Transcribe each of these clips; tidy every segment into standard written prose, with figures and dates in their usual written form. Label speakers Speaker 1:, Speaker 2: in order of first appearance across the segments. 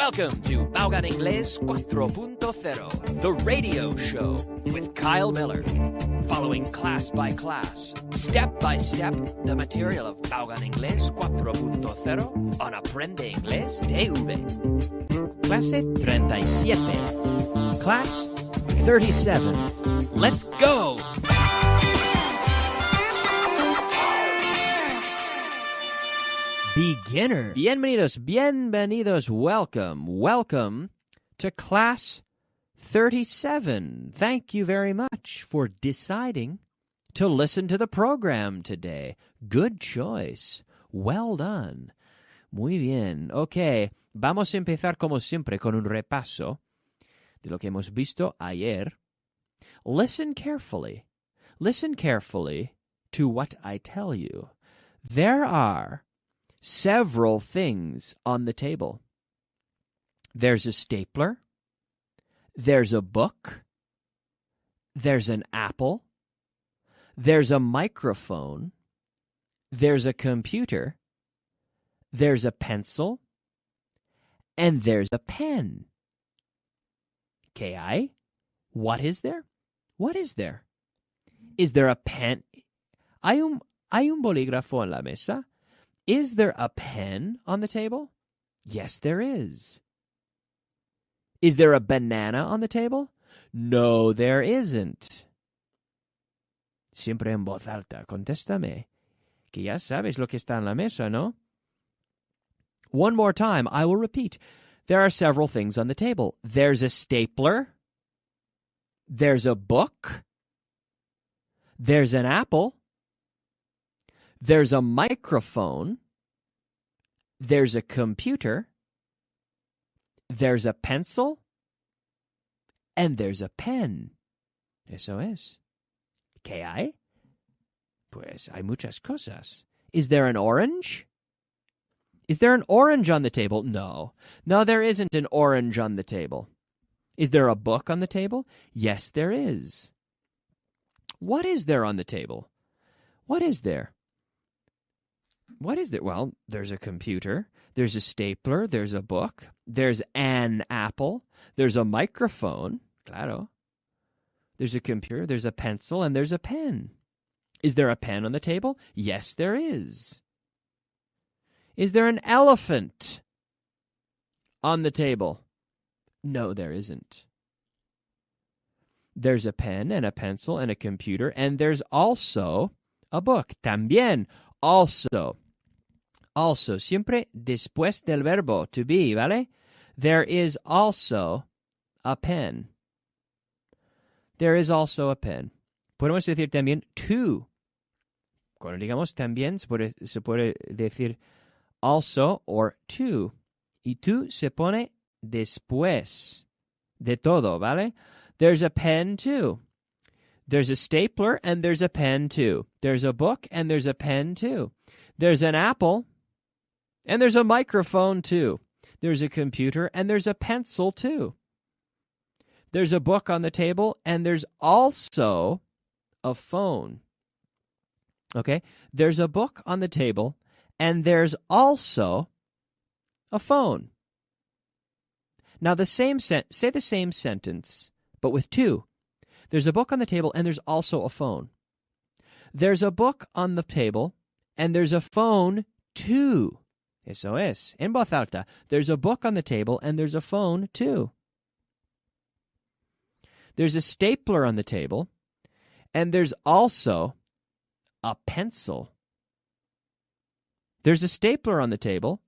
Speaker 1: Welcome to Vaughan Inglés 4.0, the radio show with Kyle Miller. Following class by class, step by step, the material of Vaughan Inglés 4.0 on Aprende Inglés TV. Clase 37. Class 37. Let's go! Beginner. Bienvenidos, welcome to Class 37. Thank you very much for deciding to listen to the program today. Good choice. Well done. Muy bien. Ok, vamos a empezar como siempre con un repaso de lo que hemos visto ayer. Listen carefully. Listen carefully to what I tell you. There are several things on the table. There's a stapler. There's a book. There's an apple. There's a microphone. There's a computer. There's a pencil. And there's a pen. Okay, what is there? What is there? Is there a pen? Hay un bolígrafo en la mesa. Is there a pen on the table? Yes, there is. Is there a banana on the table? No, there isn't. Siempre en voz alta, contéstame, que ya sabes lo que está en la mesa, ¿no? One more time, I will repeat. There are several things on the table. There's a stapler. There's a book. There's an apple. There's a microphone. There's a computer. There's a pencil. And there's a pen. Eso es. ¿Qué hay? Pues hay muchas cosas. Is there an orange? Is there an orange on the table? No. No, there isn't an orange on the table. Is there a book on the table? Yes, there is. What is there on the table? What is there? What is there? Well, there's a computer, there's a stapler, there's a book, there's an apple, there's a microphone, claro. There's a computer, there's a pencil, and there's a pen. Is there a pen on the table? Yes, there is. Is there an elephant on the table? No, there isn't. There's a pen and a pencil and a computer, and there's also a book. También, also. Also, siempre después del verbo to be, ¿vale? There is also a pen. There is also a pen. Podemos decir también to. Cuando digamos también, se puede decir also or to. Y to se pone después de todo, ¿vale? There's a pen too. There's a stapler and there's a pen too. There's a book and there's a pen too. There's an apple and there's a microphone too. There's a computer and there's a pencil too. There's a book on the table and there's also a phone. Okay? There's a book on the table and there's also a phone. Now say the same sentence, but with to. There's a book on the table and there's also a phone. There's a book on the table and there's a phone too. Eso es. En voz alta. There's a book on the table and there's a phone too. There's a stapler on the table and there's also a pencil. There's a stapler on the table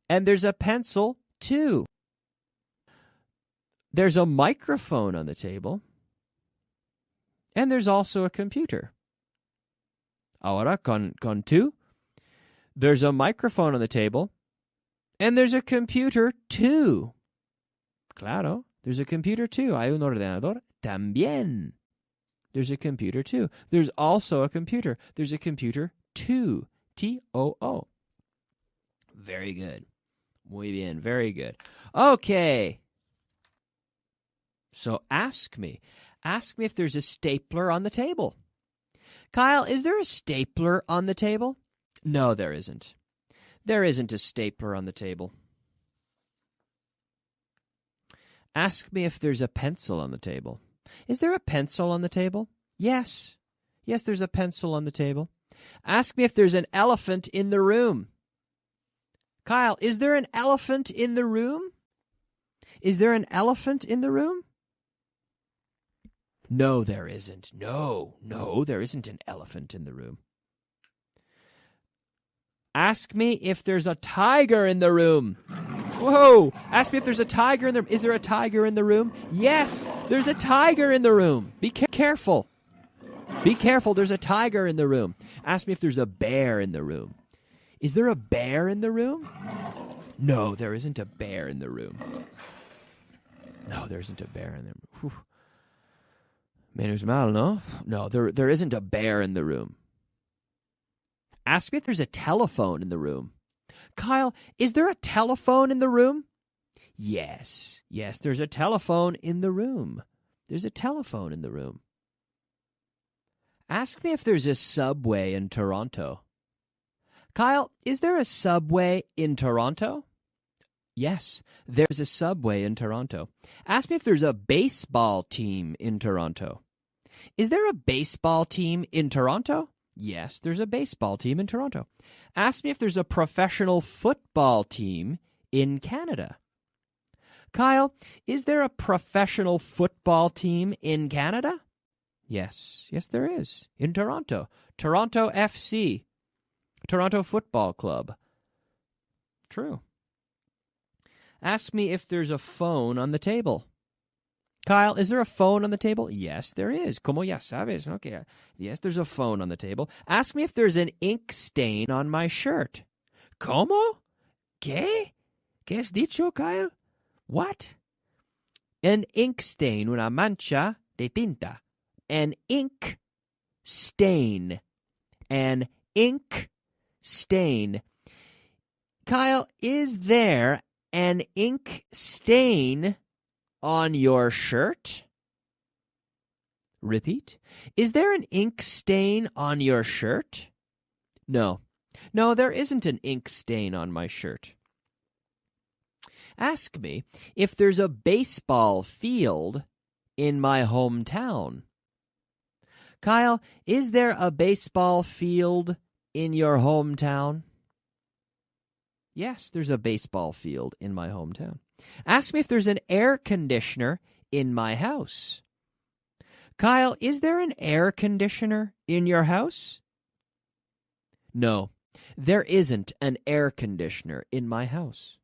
Speaker 1: and there's a pencil too. There's a microphone on the table and there's also a computer. Ahora, con tu, there's a microphone on the table, and there's a computer too. Claro, there's a computer too. Hay un ordenador también. There's a computer too. There's also a computer. There's a computer too. T-O-O. Very good. Muy bien, very good. Okay. So ask me if there's a stapler on the table. Kyle, is there a stapler on the table? No, there isn't. There isn't a stapler on the table. Ask me if there's a pencil on the table. Is there a pencil on the table? Yes. Yes, there's a pencil on the table. Ask me if there's an elephant in the room. Kyle, is there an elephant in the room? Is there an elephant in the room? No, there isn't. No, there isn't an elephant in the room. Ask me if there's a tiger in the room. Whoa! Ask me if there's a tiger in the room. Is there a tiger in the room? Yes, there's a tiger in the room. Be careful. Be careful, there's a tiger in the room. Ask me if there's a bear in the room. Is there a bear in the room? No, there isn't a bear in the room. No, there isn't a bear in the room. Menos mal, no? No, there isn't a bear in the room. Ask me if there's a telephone in the room. Kyle, is there a telephone in the room? Yes, there's a telephone in the room. There's a telephone in the room. Ask me if there's a subway in Toronto. Kyle, is there a subway in Toronto? Yes, there's a subway in Toronto. Ask me if there's a baseball team in Toronto. Is there a baseball team in Toronto? Yes, there's a baseball team in Toronto. Ask me if there's a professional football team in Canada. Kyle, is there a professional football team in Canada? Yes, there is. In Toronto. Toronto FC. Toronto Football Club. True. Ask me if there's a phone on the table. Kyle, is there a phone on the table? Yes, there is. Como ya sabes? Okay. Yes, there's a phone on the table. Ask me if there's an ink stain on my shirt. Como? ¿Qué? ¿Qué has dicho, Kyle? What? An ink stain, una mancha de tinta. An ink stain. An ink stain. Kyle, is there an ink stain on your shirt? Repeat. Is there an ink stain on your shirt? No, there isn't an ink stain on my shirt. Ask me if there's a baseball field in my hometown. Kyle, is there a baseball field in your hometown? Yes, there's a baseball field in my hometown. Ask me if there's an air conditioner in my house. Kyle, is there an air conditioner in your house? No, there isn't an air conditioner in my house.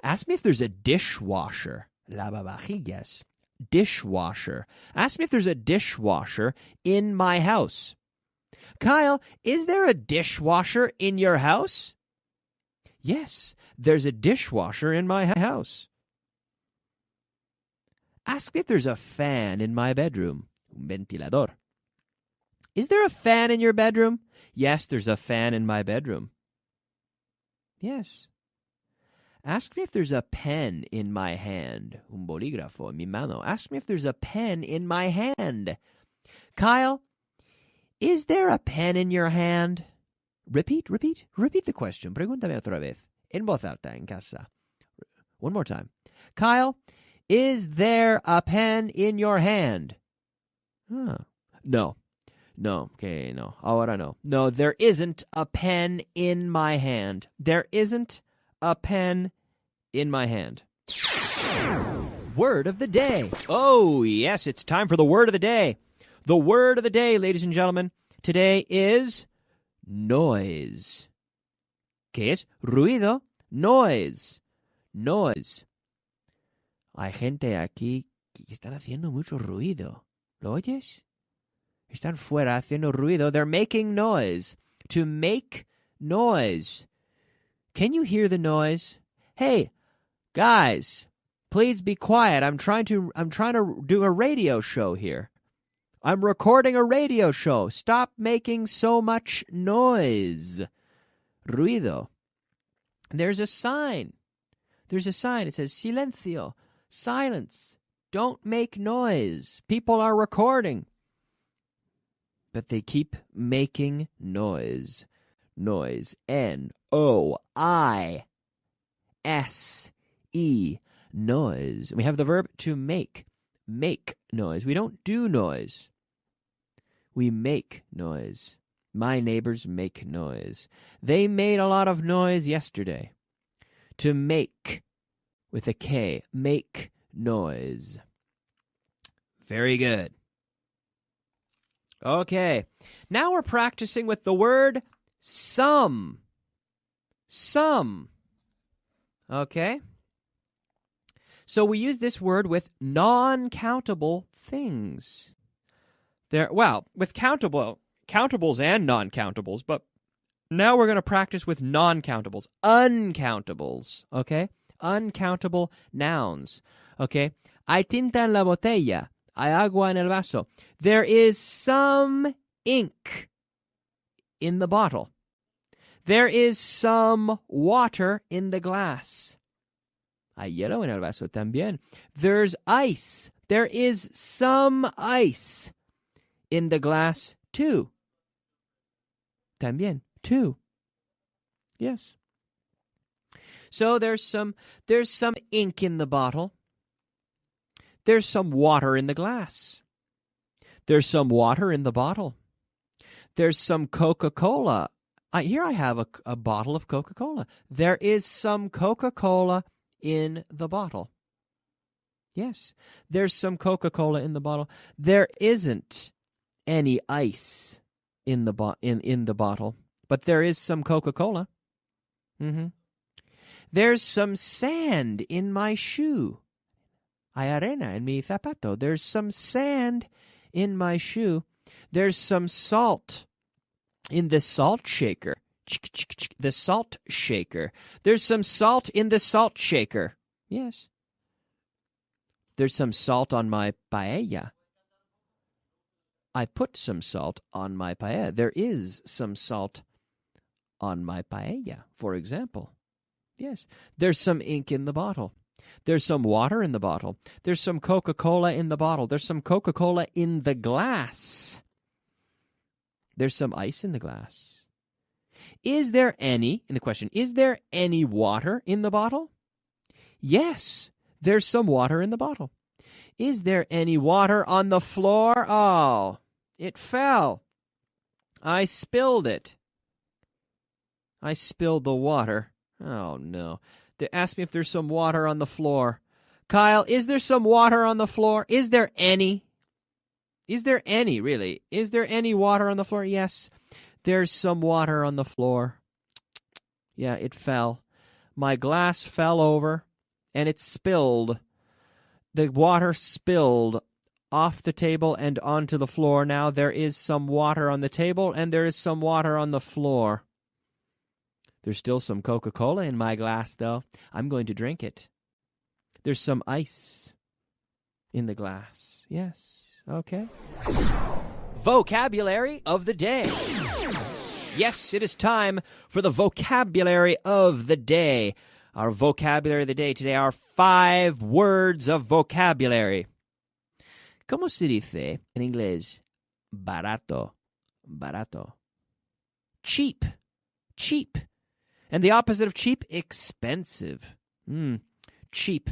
Speaker 1: Ask me if there's a dishwasher. Lavavajillas. Dishwasher. Ask me if there's a dishwasher in my house. Kyle, is there a dishwasher in your house? Yes, there's a dishwasher in my house. Ask me if there's a fan in my bedroom. Un ventilador. Is there a fan in your bedroom? Yes, there's a fan in my bedroom. Yes. Ask me if there's a pen in my hand. Un bolígrafo en mi mano. Ask me if there's a pen in my hand. Kyle, is there a pen in your hand? Repeat the question. Pregúntame otra vez. En voz alta, en casa. One more time. Kyle, is there a pen in your hand? No. Okay, no. Ahora no. No, there isn't a pen in my hand. There isn't a pen in my hand. Word of the day. Oh, yes, it's time for the word of the day. The word of the day, ladies and gentlemen, today is noise. ¿Qué es? Ruido. Noise. Hay gente aquí que están haciendo mucho ruido. ¿Lo oyes? Están fuera haciendo ruido. They're making noise. To make noise. Can you hear the noise? Hey, guys, please be quiet. I'm trying to do a radio show here. I'm recording a radio show. Stop making so much noise. Ruido. There's a sign. It says silencio. Silence. Don't make noise. People are recording. But they keep making noise. Noise. N-O-I-S-E. noise. We have the verb to make noise. We don't do noise. We make noise. My neighbors make noise. They made a lot of noise yesterday. To make, with a K, make noise. Very good. Okay, now we're practicing with the word some. Some. Okay? So we use this word with non-countable things. With countables and non-countables, but now we're going to practice with non-countables, uncountables, okay? Uncountable nouns, okay? Hay tinta en la botella. Hay agua en el vaso. There is some ink in the bottle. There is some water in the glass. Hay hielo en el vaso también. There's ice. There is some ice in the glass too. También, too. Yes. So there's some ink in the bottle. There's some water in the glass. There's some water in the bottle. There's some Coca-Cola. Here I have a bottle of Coca-Cola. There is some Coca-Cola in the bottle. Yes, there's some Coca-Cola in the bottle. There isn't any ice in the bottle, but there is some Coca-Cola. There's some sand in my shoe. Hay arena en mi zapato. There's some sand in my shoe. There's some salt in the salt shaker. The salt shaker. There's some salt in the salt shaker. Yes. There's some salt on my paella. I put some salt on my paella. There is some salt on my paella, for example. Yes. There's some ink in the bottle. There's some water in the bottle. There's some Coca-Cola in the bottle. There's some Coca-Cola in the glass. There's some ice in the glass. Is there any water in the bottle? Yes, there's some water in the bottle. Is there any water on the floor? Oh, it fell. I spilled it. I spilled the water. Oh, no. They asked me if there's some water on the floor. Kyle, is there some water on the floor? Is there any? Is there any, really? Is there any water on the floor? Yes, there's some water on the floor. Yeah, it fell. My glass fell over, and it spilled. The water spilled off the table and onto the floor. Now there is some water on the table, and there is some water on the floor. There's still some Coca-Cola in my glass, though. I'm going to drink it. There's some ice in the glass. Yes. Okay. Vocabulary of the day. Yes, it is time for the vocabulary of the day. Our vocabulary of the day today are 5 words of vocabulary. ¿Cómo se dice en inglés? Barato. Barato. Cheap. Cheap. And the opposite of cheap, expensive. Cheap.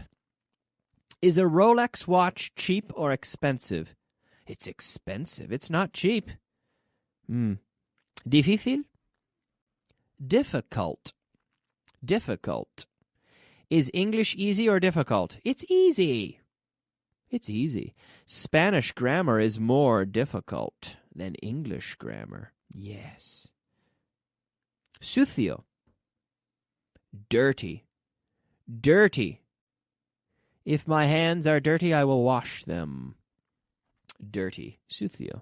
Speaker 1: Is a Rolex watch cheap or expensive? It's expensive. It's not cheap. Difícil? Difficult. Difficult. Is English easy or difficult? It's easy. It's easy. Spanish grammar is more difficult than English grammar. Yes. Sucio. Dirty. Dirty. If my hands are dirty, I will wash them. Dirty. Sucio.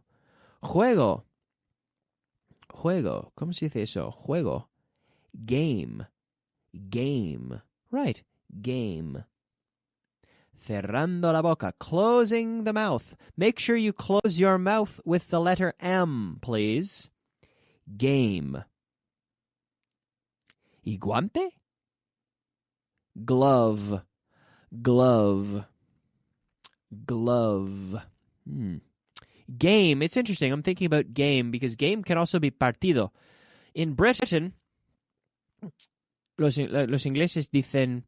Speaker 1: Juego. Juego. ¿Cómo se dice eso? Juego. Game. Game. Right. Game. Cerrando la boca. Closing the mouth. Make sure you close your mouth with the letter M, please. Game. Y guante? Glove. Glove. Glove. Game. It's interesting. I'm thinking about game because game can also be partido. In Britain, los ingleses dicen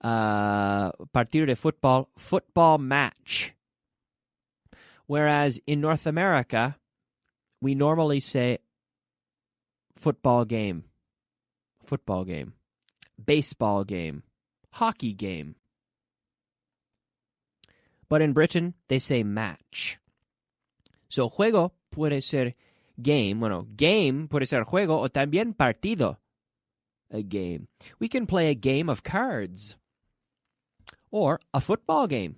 Speaker 1: partido de football match. Whereas in North America, we normally say football game, baseball game, hockey game. But in Britain, they say match. So juego puede ser game. Bueno, game puede ser juego o también partido. A game. We can play a game of cards. Or a football game.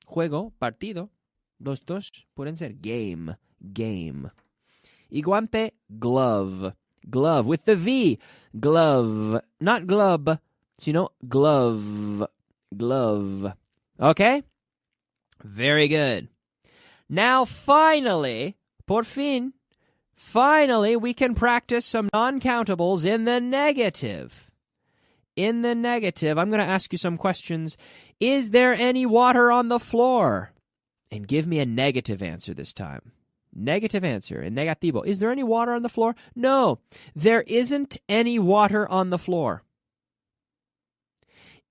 Speaker 1: Juego, partido. Los dos pueden ser game. Y guante, glove. Glove with the V. Glove. Not glove, sino glove. Okay? Very good. Now, finally, por fin, we can practice some non-countables in the negative. In the negative, I'm going to ask you some questions. Is there any water on the floor? And give me a negative answer this time. Negative answer, in negativo. Is there any water on the floor? No, there isn't any water on the floor.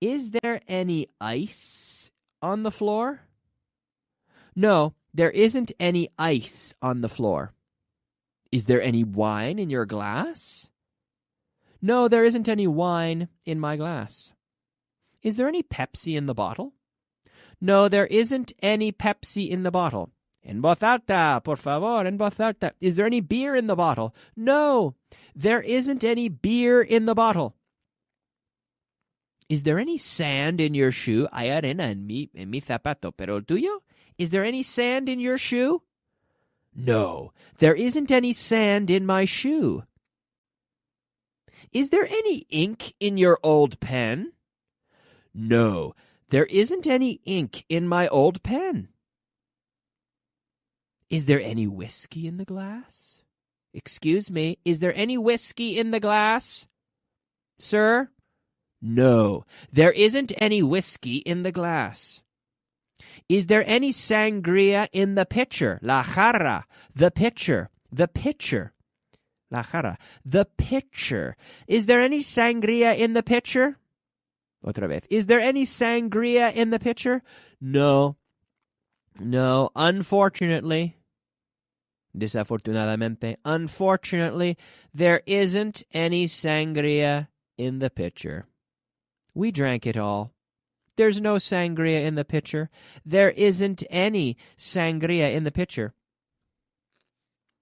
Speaker 1: Is there any ice on the floor? No, there isn't any ice on the floor. Is there any wine in your glass? No, there isn't any wine in my glass. Is there any Pepsi in the bottle? No, there isn't any Pepsi in the bottle. En voz alta, por favor, en voz alta. Is there any beer in the bottle? No, there isn't any beer in the bottle. Is there any sand in your shoe? Hay arena en mi zapato, pero el tuyo? Is there any sand in your shoe? No, there isn't any sand in my shoe. Is there any ink in your old pen? No, there isn't any ink in my old pen. Is there any whiskey in the glass? Excuse me, is there any whiskey in the glass? Sir? No, there isn't any whiskey in the glass. Is there any sangria in the pitcher? La jarra, the pitcher. La jarra, the pitcher. Is there any sangria in the pitcher? Otra vez. Is there any sangria in the pitcher? No, unfortunately. Desafortunadamente. Unfortunately, there isn't any sangria in the pitcher. We drank it all. There's no sangria in the pitcher. There isn't any sangria in the pitcher.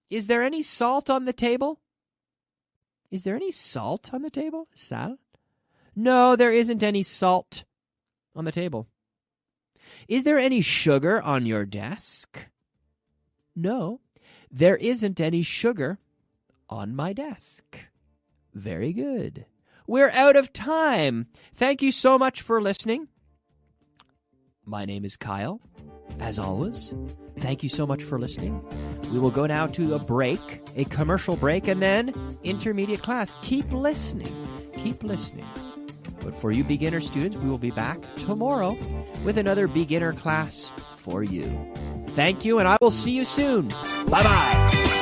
Speaker 1: Is there any salt on the table? Is there any salt on the table? Sal? No, there isn't any salt on the table. Is there any sugar on your desk? No, there isn't any sugar on my desk. Very good. We're out of time. Thank you so much for listening. My name is Kyle. As always, thank you so much for listening. We will go now to a break, a commercial break, and then intermediate class. Keep listening. But for you beginner students, we will be back tomorrow with another beginner class for you. Thank you, and I will see you soon. Bye-bye.